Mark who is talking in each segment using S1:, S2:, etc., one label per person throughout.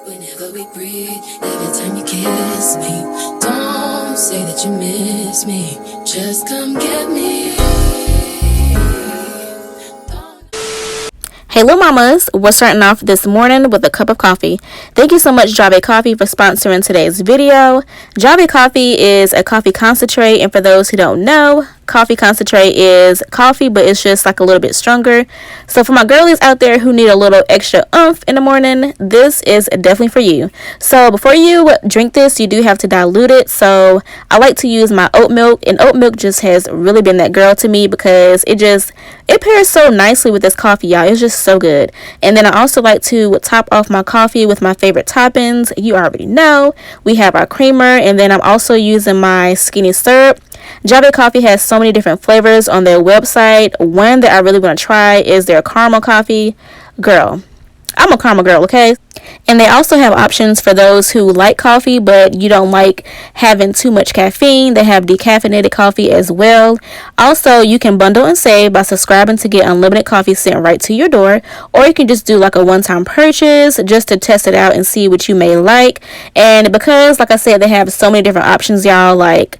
S1: Whenever we breathe, every time you kiss me, don't say that you miss me, just come get me.
S2: Hey little mamas, we're starting off this morning with a cup of coffee. Thank you so much Jart Coffee for sponsoring today's video. Jart Coffee is a coffee concentrate, and for those who don't know, coffee concentrate is coffee, but it's just like a little bit stronger. So for my girlies out there who need a little extra oomph in the morning, this is definitely for you. So before you drink this, you do have to dilute it. So I like to use my oat milk, and oat milk just has really been that girl to me because it pairs so nicely with this coffee, y'all. It's just so good. And then I also like to top off my coffee with my favorite toppings. You already know we have our creamer, and then I'm also using my skinny syrup. Jart Coffee has so many different flavors on their website. One that I really want to try is their caramel coffee. Girl, I'm a caramel girl, okay? And they also have options for those who like coffee but you don't like having too much caffeine. They have decaffeinated coffee as well. Also, you can bundle and save by subscribing to get unlimited coffee sent right to your door, or you can just do like a one-time purchase just to test it out and see what you may like. And because, like I said, they have so many different options, y'all, like,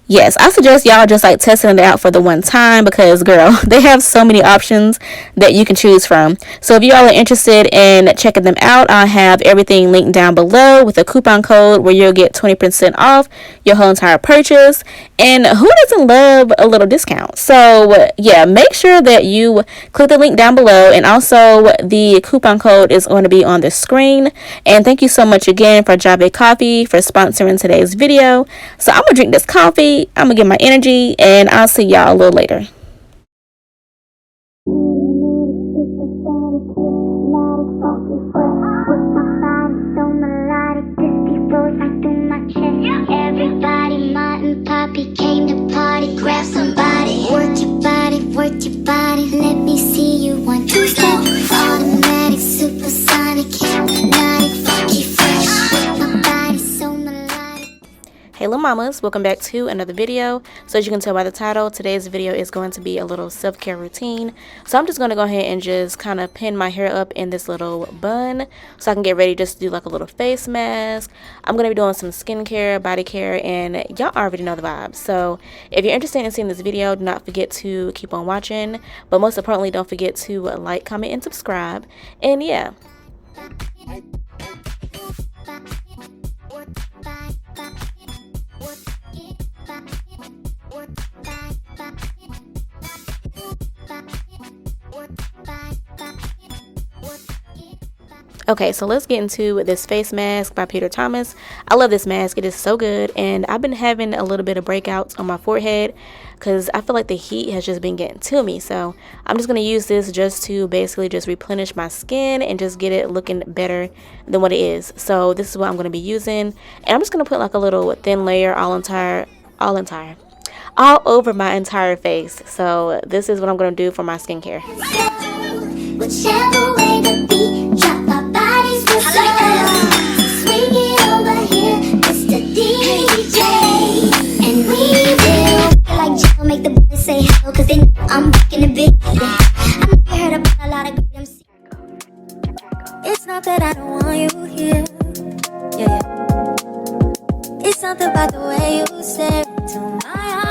S2: yes, I suggest y'all just like testing it out for the one time because, girl, they have so many options that you can choose from. So if y'all are interested in checking them out, I'll have everything linked down below with a coupon code where you'll get 20% off your whole entire purchase. And who doesn't love a little discount? So yeah, make sure that you click the link down below, and also the coupon code is going to be on the screen. And thank you so much again for Jart Coffee for sponsoring today's video. So I'm gonna drink this coffee, I'm gonna get my energy, and I'll see y'all a little later.
S3: Everybody, Martin, Poppy came to party. Grab somebody, work your body. Let me see you 1, 2 step. Automatic, supersonic, hypnotic, funky fresh. My body's so melodic.
S2: Hey little mamas, welcome back to another video. So as you can tell by the title, today's video is going to be a little self-care routine. So I'm just going to go ahead and just kind of pin my hair up in this little bun so I can get ready just to do like a little face mask. I'm going to be doing some skincare, body care, and y'all already know the vibes. So if you're interested in seeing this video, do not forget to keep on watching. But most importantly, don't forget to like, comment, and subscribe. And yeah. Okay, so let's get into this face mask by Peter Thomas. I love this mask. It is so good, and I've been having a little bit of breakouts on my forehead because I feel like the heat has just been getting to me. So I'm just going to use this just to basically just replenish my skin and just get it looking better than what it is. So this is what I'm going to be using, and I'm just going to put like a little thin layer all over my entire face. So this is what I'm going to do for my skincare.
S3: Whichever way the beat drop, our bodies will slow. Swing it over here, Mr. DJ, and we will like Jill, make the boys say hello, cause they know I'm back in the big. I know you heard about a lot of good MC. It's not that I don't want you here, yeah. It's something about the way you stare into my eyes.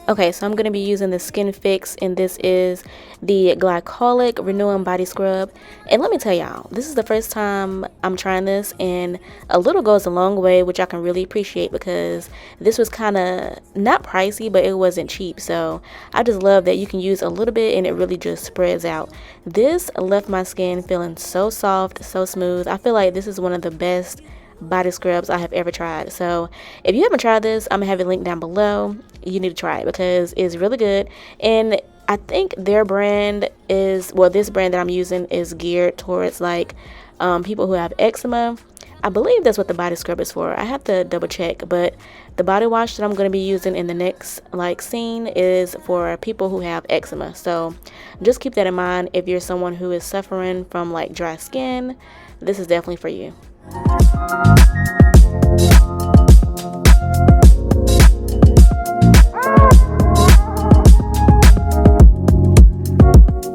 S2: Okay, so I'm going to be using the Skin Fix, and this is the Glycolic Renewing Body Scrub. And let me tell y'all, this is the first time I'm trying this, and a little goes a long way, which I can really appreciate because this was kind of not pricey, but it wasn't cheap. So I just love that you can use a little bit and it really just spreads out. This left my skin feeling so soft, so smooth. I feel like this is one of the best body scrubs I have ever tried. So if you haven't tried this, I'm gonna have it linked down below. You need to try it because it's really good. And I think their brand is, well, this brand that I'm using is geared towards like people who have eczema. I believe that's what the body scrub is for. I have to double check, but the body wash that I'm going to be using in the next like scene is for people who have eczema. So just keep that in mind. If you're someone who is suffering from like dry skin, this is definitely for you.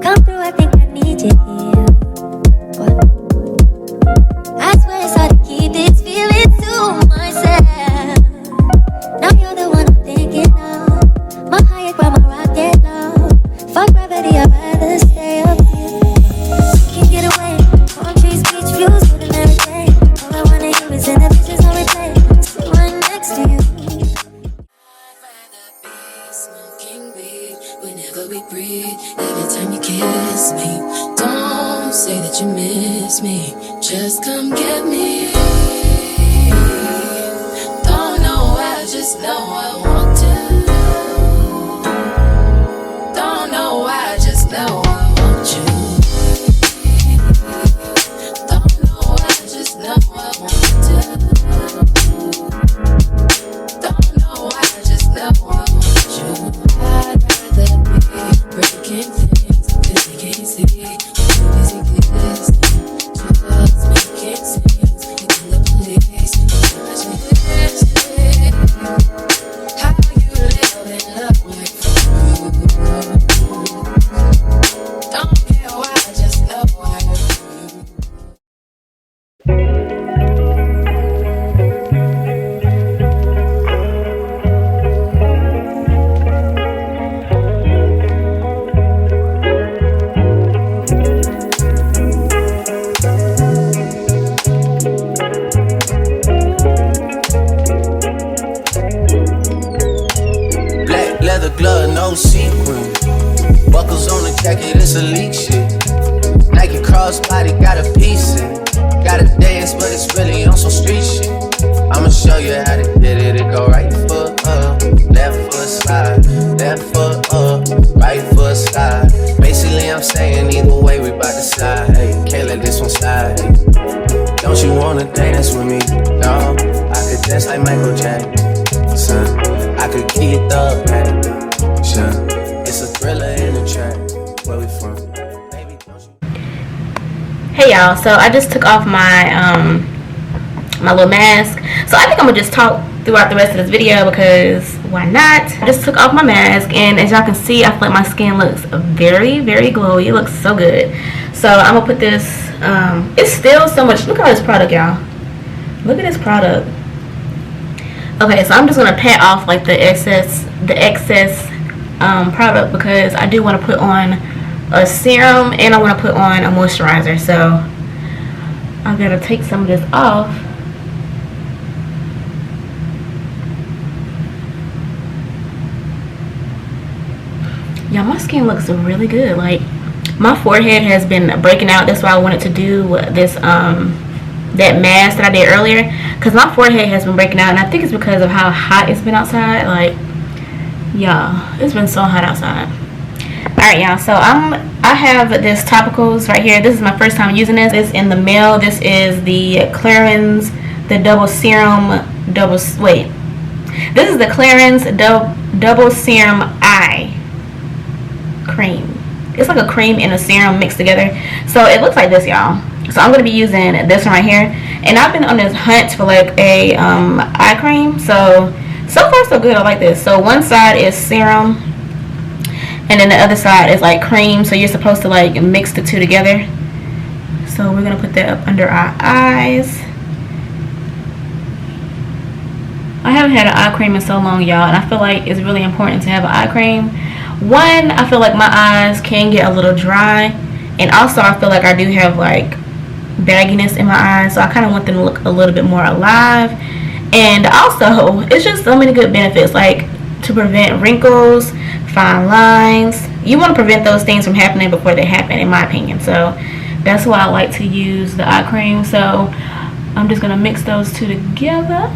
S3: Come through, I think I need you here. What?
S1: kiss me. Don't say that you miss me. Just come get me. Don't know why, just know I want to. Don't know why, just know I want you. Don't know why, just know I want to. Don't know why, just know I want you. I'd rather be breaking things that you can't see. Too busy kissing, just making scenes. You can the police, you can catch me kissing. How you live in love like food. Don't care why, just know I do.
S4: Black leather glove, no sequin. Buckles on the jacket, it's elite shit. Nike crossbody, got a piece in. Gotta dance, but it's really on some street shit. I'ma show you how to get it. It go right foot up, left foot slide, left foot up, right foot slide. Basically, I'm saying either way, we bout to slide. Hey, can't let this one slide. Hey. Don't you wanna dance with me? No, I could dance like Michael Jackson. I could keep it up, man. It's a thriller in the track. Where we from? Baby, don't you?
S2: Hey y'all, so I just took off my my little mask. So I think I'm gonna just talk throughout the rest of this video because why not? I just took off my mask, and as y'all can see, I feel like my skin looks very, very glowy. It looks so good. So I'm gonna put this. It's still so much. Look at this product, y'all. Look at this product. Okay, so I'm just gonna pat off like the excess product because I do want to put on a serum and I want to put on a moisturizer. So I'm gonna take some of this off. Yeah, my skin looks really good. Like my forehead has been breaking out. That's why I wanted to do this that mask that I did earlier, because my forehead has been breaking out, and I think it's because of how hot it's been outside. Like, yeah, it's been so hot outside. Alright, y'all, so I have this topicals right here. This is my first time using this. It's in the mail. This is the Clarins, the double serum this is the Clarins double serum eye cream. It's like a cream and a serum mixed together. So it looks like this, y'all. So I'm going to be using this one right here. And I've been on this hunt for like a eye cream. So far so good. I like this. So one side is serum, and then the other side is like cream. So you're supposed to like mix the two together. So we're going to put that up under our eyes. I haven't had an eye cream in so long, y'all. And I feel like it's really important to have an eye cream. One, I feel like my eyes can get a little dry. And also I feel like I do have like bagginess in my eyes, so I kind of want them to look a little bit more alive. And also it's just so many good benefits, like to prevent wrinkles, fine lines. You want to prevent those things from happening before they happen, in my opinion. So that's why I like to use the eye cream. So I'm just gonna mix those two together.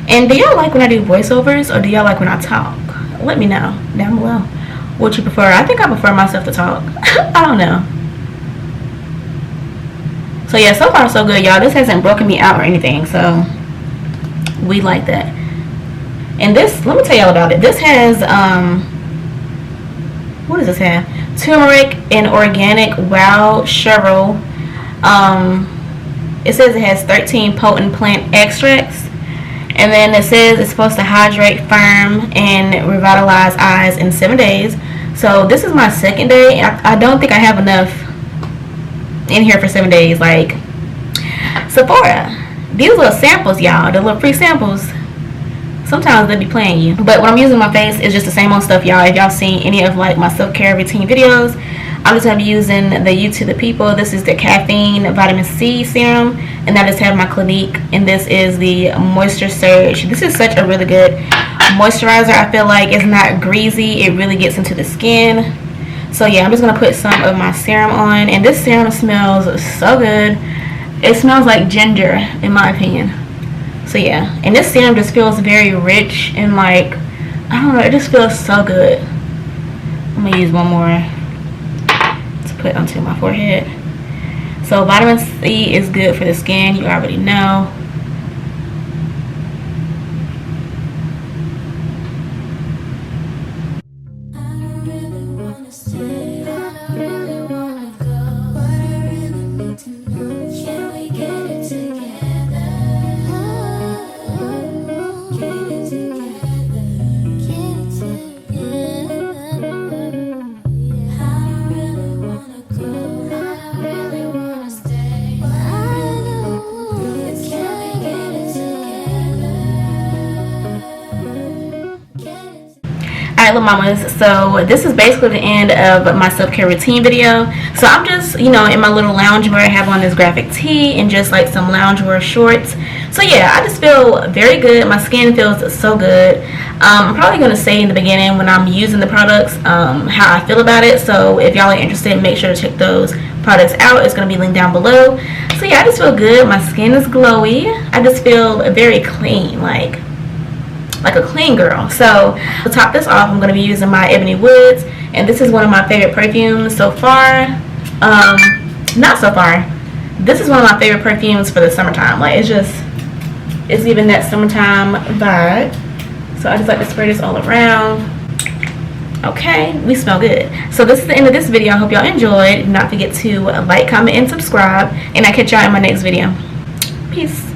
S2: And do y'all like when I do voiceovers, or do y'all like when I talk? Let me know down below what you prefer. I think I prefer myself to talk. I don't know. So yeah, so far so good, y'all. This hasn't broken me out or anything, so we like that. And this, let me tell y'all about it. This has what does this have? Turmeric and organic wild chervil. It says it has 13 potent plant extracts. And then it says it's supposed to hydrate, firm, and revitalize eyes in 7 days. So this is my second day. I don't think I have enough in here for 7 days. Like Sephora, these little samples, y'all, the little free samples. sometimes they be playing you. But what I'm using on my face is just the same old stuff, y'all. If y'all seen any of like my self-care routine videos, I'm just gonna be using the You to the People. This is the caffeine vitamin C serum, and I just have my Clinique, and this is the Moisture Surge. This is such a really good moisturizer. I feel like it's not greasy, it really gets into the skin. So yeah, I'm just gonna put some of my serum on, and this serum smells so good. It smells like ginger, in my opinion. So yeah, and this serum just feels very rich and like, I don't know, it just feels so good. I'm gonna use one more to put onto my forehead. So vitamin C is good for the skin, you already know. Alright, little mamas, so this is basically the end of my self-care routine video. So I'm just, you know, in my little loungewear. I have on this graphic tee and just like some loungewear shorts. So yeah, I just feel very good. My skin feels so good. I'm probably going to say in the beginning when I'm using the products how I feel about it. So if y'all are interested, make sure to check those products out. It's going to be linked down below. So yeah, I just feel good. My skin is glowy. I just feel very clean, like a clean girl. So to top this off, I'm going to be using my Ebony Woods, and this is one of my favorite perfumes so far. Not so far, this is one of my favorite perfumes for the summertime. Like, it's even that summertime vibe. So I just like to spray this all around. Okay, we smell good. So this is the end of this video. I hope y'all enjoyed. Do not forget to like, comment, and subscribe, and I'll catch y'all in my next video. Peace.